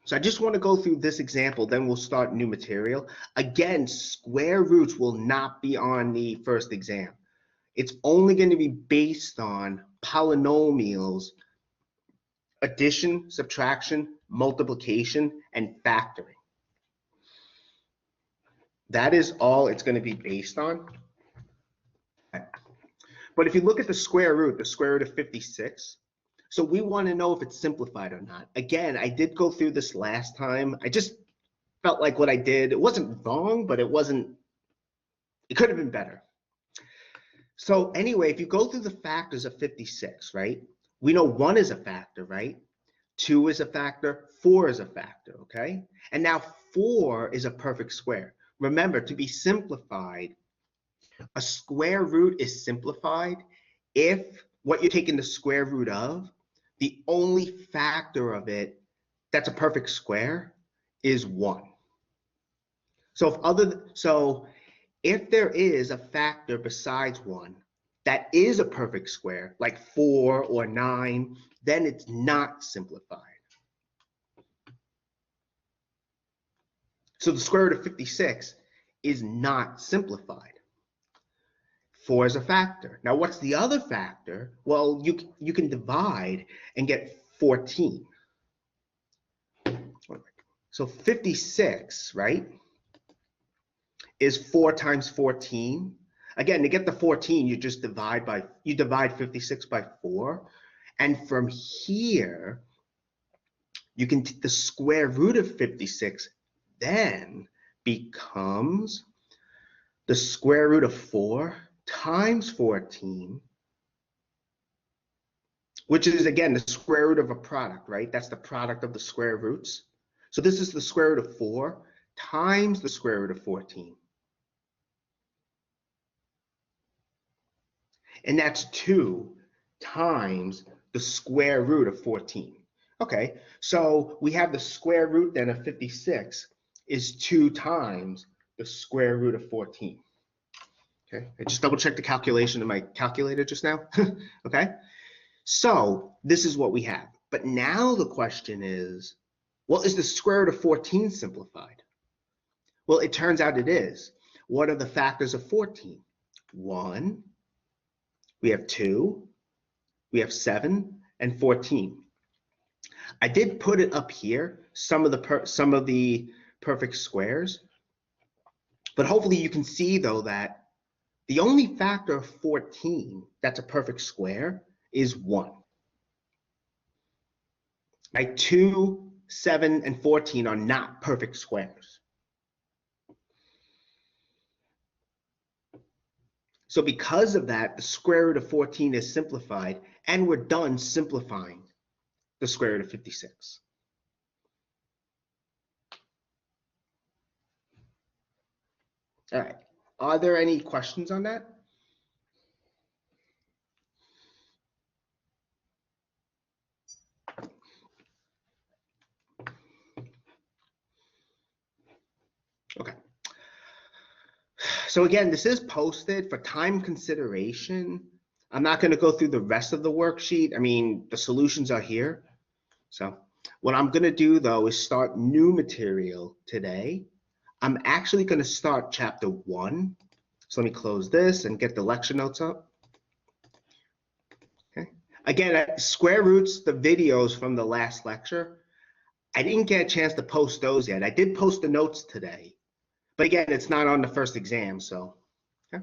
So I just want to go through this example, then we'll start new material. Again, square roots will not be on the first exam. It's only going to be based on polynomials, addition, subtraction, multiplication, and factoring. That is all it's going to be based on. But if you look at the square root of 56, so we want to know if it's simplified or not. Again, I did go through this last time. I just felt like what I did, it wasn't wrong, but it could have been better. So anyway, if you go through the factors of 56, right? We know 1 is a factor, right? 2 is a factor, 4 is a factor, okay? And now 4 is a perfect square. Remember, to be simplified, a square root is simplified if what you're taking the square root of, the only factor of it that's a perfect square is 1. So if there is a factor besides 1 that is a perfect square, like 4 or 9, then it's not simplified. So the square root of 56 is not simplified. 4 is a factor. Now, what's the other factor? Well, you can divide and get 14. So 56, right, is 4 times 14. Again, to get the 14, you just divide 56 by 4. And from here, you can take the square root of 56, then becomes the square root of 4 times 14, which is, again, the square root of a product, right? That's the product of the square roots. So this is the square root of 4 times the square root of 14. And that's 2 times the square root of 14. Okay, so we have the square root then of 56 is 2 times the square root of 14. Okay, I just double checked the calculation in my calculator just now. Okay, so this is what we have. But now the question is, well, is the square root of 14 simplified? Well, it turns out it is. What are the factors of 14? 1, we have 2, we have 7, and 14. I did put it up here, some of the perfect squares, but hopefully you can see though that the only factor of 14 that's a perfect square is 1. Right? 2, 7, and 14 are not perfect squares. So because of that, the square root of 14 is simplified, and we're done simplifying the square root of 56. All right. Are there any questions on that? Okay. So again, this is posted for time consideration. I'm not going to go through the rest of the worksheet. I mean, the solutions are here. So what I'm going to do though is start new material today. I'm actually going to start chapter 1. So let me close this and get the lecture notes up. Okay. Again, square roots, the videos from the last lecture, I didn't get a chance to post those yet. I did post the notes today, but again, it's not on the first exam. So, okay.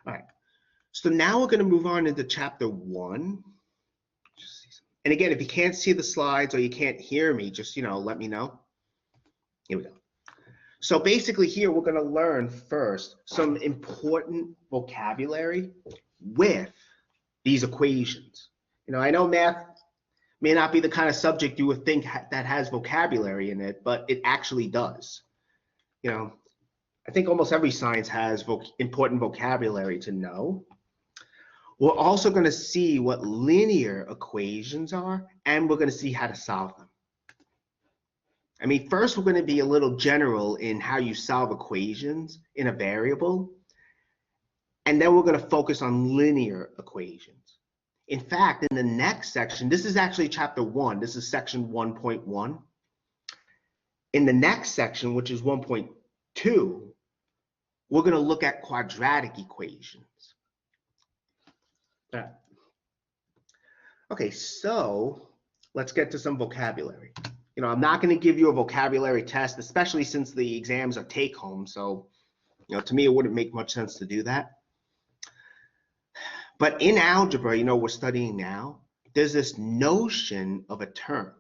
All right. So now we're going to move on into chapter 1. And again, if you can't see the slides or you can't hear me, just, let me know. Here we go. So basically here, we're going to learn first some important vocabulary with these equations. I know math may not be the kind of subject you would think that has vocabulary in it, but it actually does. I think almost every science has important vocabulary to know. We're also going to see what linear equations are, and we're going to see how to solve them. I mean, first we're going to be a little general in how you solve equations in a variable, and then we're going to focus on linear equations. In fact, in the next section, this is actually chapter 1, this is section 1.1. In the next section, which is 1.2, we're going to look at quadratic equations. All right. Okay, so let's get to some vocabulary. I'm not going to give you a vocabulary test, especially since the exams are take home. So, to me, it wouldn't make much sense to do that. But in algebra, we're studying now, there's this notion of a term.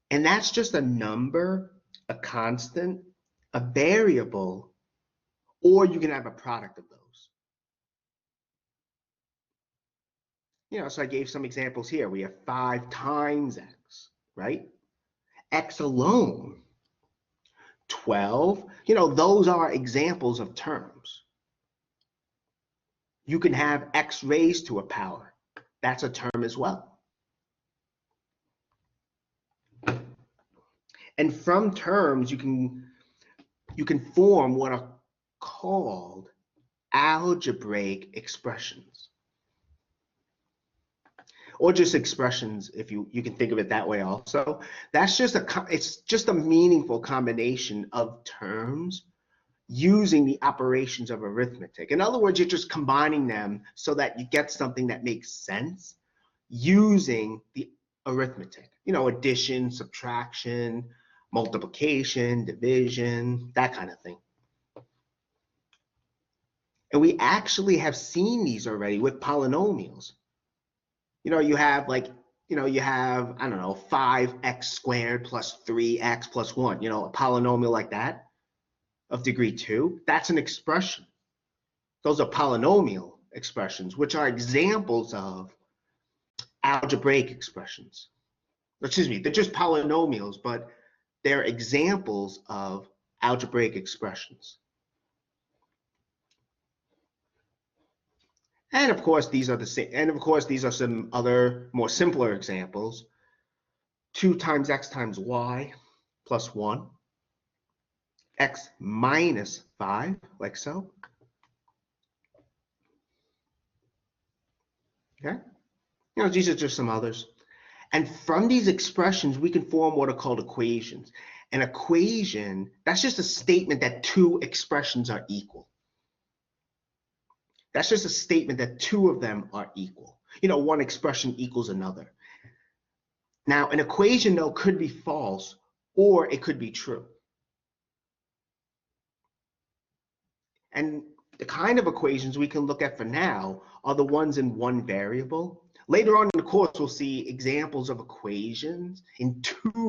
And that's just a number, a constant, a variable, or you can have a product of those. So I gave some examples here. We have 5 times x, right? X alone, 12, those are examples of terms. You can have x raised to a power. That's a term as well. And from terms, you can form what are called algebraic expressions. Or just expressions, if you can think of it that way also. That's it's just a meaningful combination of terms using the operations of arithmetic. In other words, you're just combining them so that you get something that makes sense using the arithmetic. Addition, subtraction, multiplication, division, that kind of thing. And we actually have seen these already with polynomials. You have I don't know, 5x squared plus 3x plus 1, a polynomial like that of degree 2. That's an expression. Those are polynomial expressions, which are examples of algebraic expressions. Excuse me, they're just polynomials, but they're examples of algebraic expressions. And of course, these are the same. And of course, these are some other more simpler examples. 2 times x times y plus 1. X minus 5, like so. Okay? These are just some others. And from these expressions, we can form what are called equations. An equation, that's just a statement that 2 expressions are equal. That's just a statement that 2 of them are equal. One expression equals another. Now, an equation, though, could be false or it could be true. And the kind of equations we can look at for now are the ones in one variable. Later on in the course, we'll see examples of equations in 2